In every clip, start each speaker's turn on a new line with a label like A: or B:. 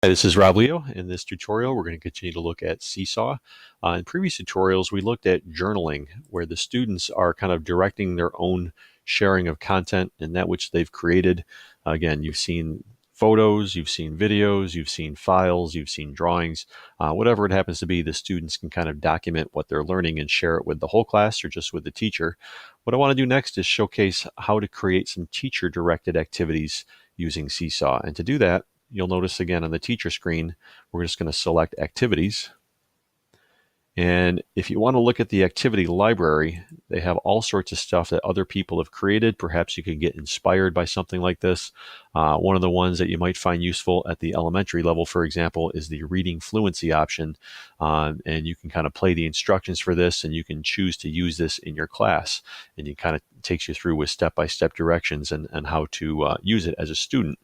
A: Hi, this is Rob Leo. In this tutorial, we're going to continue to look at Seesaw. In previous tutorials, we looked at journaling, where the students are kind of directing their own sharing of content and that which they've created. Again, you've seen photos, you've seen videos, you've seen files, you've seen drawings. Whatever it happens to be, the students can kind of document what they're learning and share it with the whole class or just with the teacher. What I want to do next is showcase how to create some teacher-directed activities using Seesaw. And to do that, you'll notice again on the teacher screen, we're just going to select activities. And if you want to look at the activity library, they have all sorts of stuff that other people have created. Perhaps you could get inspired by something like this. One of the ones that you might find useful at the elementary level, for example, is the reading fluency option. And you can kind of play the instructions for this, and you can choose to use this in your class. And it kind of takes you through with step-by-step directions and how to use it as a student.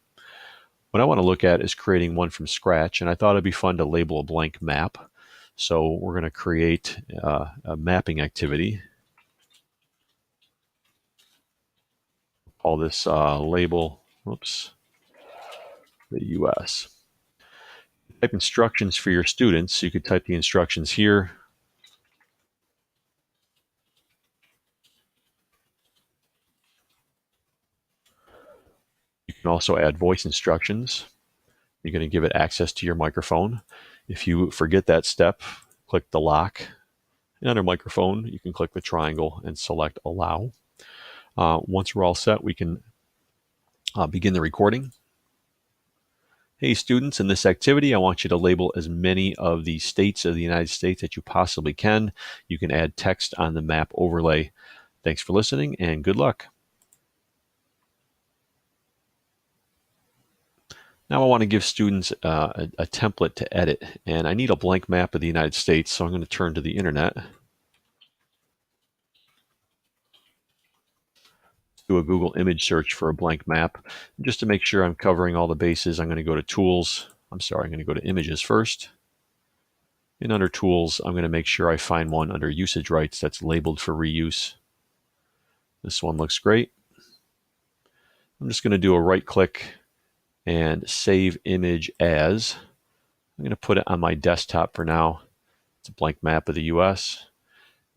A: What I want to look at is creating one from scratch, and I thought it'd be fun to label a blank map. So we're going to create a mapping activity. Call this label, whoops, the US. Type instructions for your students. You could type the instructions here. You can also add voice instructions. You're going to give it access to your microphone. If you forget that step, click the lock. And under microphone, you can click the triangle and select allow. Once we're all set, we can begin the recording. Hey students, in this activity, I want you to label as many of the states of the United States that you possibly can. You can add text on the map overlay. Thanks for listening and good luck. Now I want to give students a template to edit, and I need a blank map of the United States, so I'm going to turn to the internet. Do a Google image search for a blank map. And just to make sure I'm covering all the bases, I'm going to go to Tools. I'm going to go to Images first. And under Tools, I'm going to make sure I find one under Usage Rights that's labeled for reuse. This one looks great. I'm just going to do a right click and Save Image As. I'm going to put it on my desktop for now. It's a blank map of the US.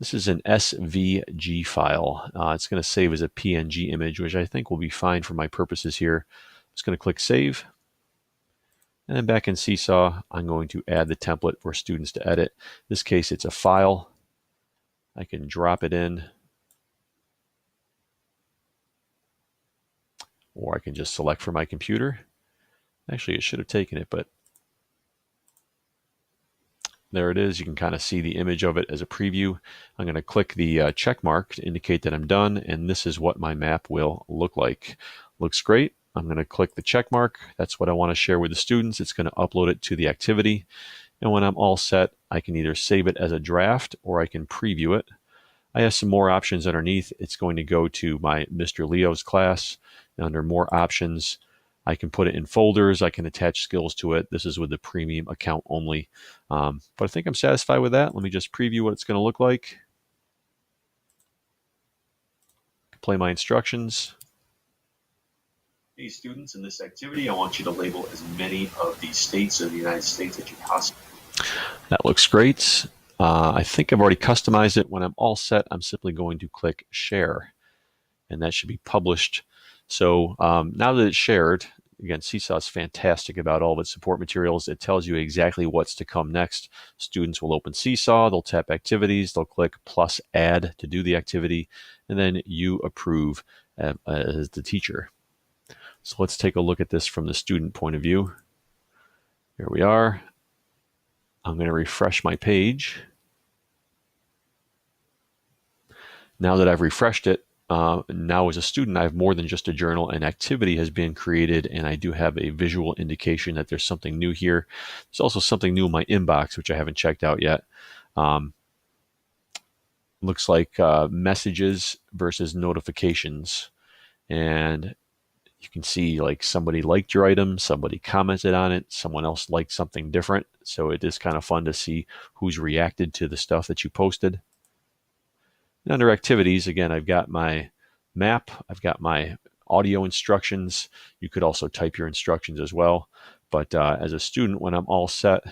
A: This is an SVG file. It's going to save as a PNG image, which I think will be fine for my purposes here. I'm just going to click Save. And then back in Seesaw, I'm going to add the template for students to edit. In this case, it's a file. I can drop it in, or I can just select for my computer. Actually, it should have taken it, but there it is. You can kind of see the image of it as a preview. I'm going to click the check mark to indicate that I'm done, and this is what my map will look like. Looks great. I'm going to click the check mark. That's what I want to share with the students. It's going to upload it to the activity. And when I'm all set, I can either save it as a draft or I can preview it. I have some more options underneath. It's going to go to my Mr. Leo's class. And under more options, I can put it in folders. I can attach skills to it. This is with the premium account only. But I think I'm satisfied with that. Let me just preview what it's going to look like. Play my instructions. Hey students, in this activity, I want you to label as many of the states of the United States that you possibly. That looks great. I think I've already customized it. When I'm all set, I'm simply going to click Share, and that should be published. So now that it's shared, again, Seesaw is fantastic about all of its support materials. It tells you exactly what's to come next. Students will open Seesaw, they'll tap Activities, they'll click plus Add to do the activity, and then you approve as the teacher. So let's take a look at this from the student point of view. Here we are. I'm going to refresh my page. Now that I've refreshed it, now as a student, I have more than just a journal. An activity has been created, and I do have a visual indication that there's something new here. There's also something new in my inbox, which I haven't checked out yet. Looks like messages versus notifications. And you can see like somebody liked your item, somebody commented on it, someone else liked something different. So it is kind of fun to see who's reacted to the stuff that you posted. And under activities, again, I've got my map, I've got my audio instructions. You could also type your instructions as well. But as a student, when I'm all set,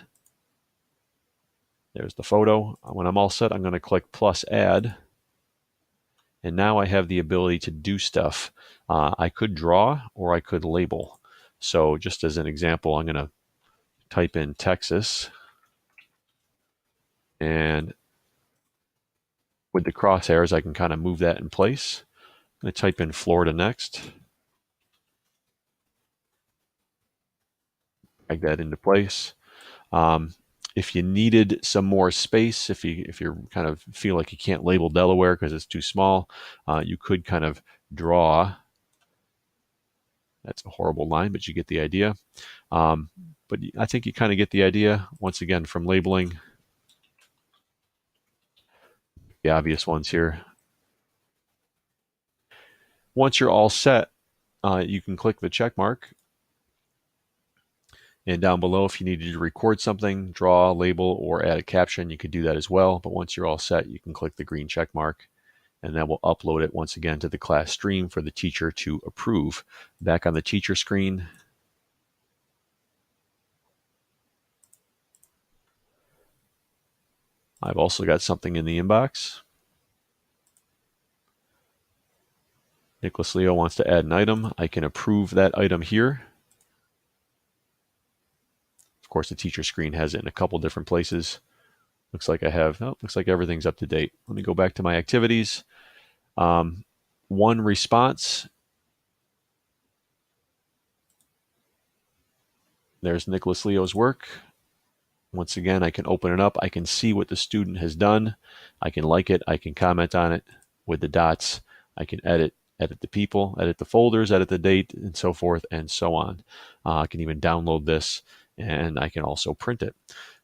A: there's the photo. When I'm all set, I'm going to click plus add. And now I have the ability to do stuff. I could draw or I could label. So just as an example, I'm going to type in Texas. And with the crosshairs, I can kind of move that in place. I'm going to type in Florida next. Drag that into place. If you needed some more space, if you kind of feel like you can't label Delaware because it's too small, you could kind of draw. That's a horrible line, but you get the idea. But I think you kind of get the idea. Once again, from labeling, the obvious ones here. Once you're all set, you can click the check mark. And down below, if you needed to record something, draw, label, or add a caption, you could do that as well. But once you're all set, you can click the green check mark, and that will upload it once again to the class stream for the teacher to approve. Back on the teacher screen, I've also got something in the inbox. Nicholas Leo wants to add an item. I can approve that item here. Of course, the teacher screen has it in a couple different places. Looks like I have, oh, looks like everything's up to date. Let me go back to my activities. One response. There's Nicholas Leo's work. Once again, I can open it up. I can see what the student has done. I can like it. I can comment on it with the dots. I can edit the people, edit the folders, edit the date, and so forth and so on. I can even download this, and I can also print it.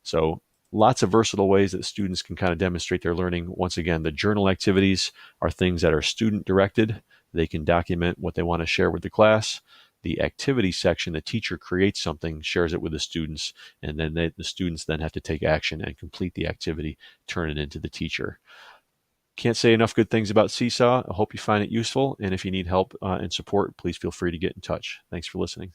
A: So lots of versatile ways that students can kind of demonstrate their learning. Once again, the journal activities are things that are student directed. They can document what they want to share with the class. The activity section, the teacher creates something, shares it with the students, and then the students then have to take action and complete the activity, turn it into the teacher. Can't say enough good things about Seesaw. I hope you find it useful, and if you need help and support, please feel free to get in touch. Thanks for listening.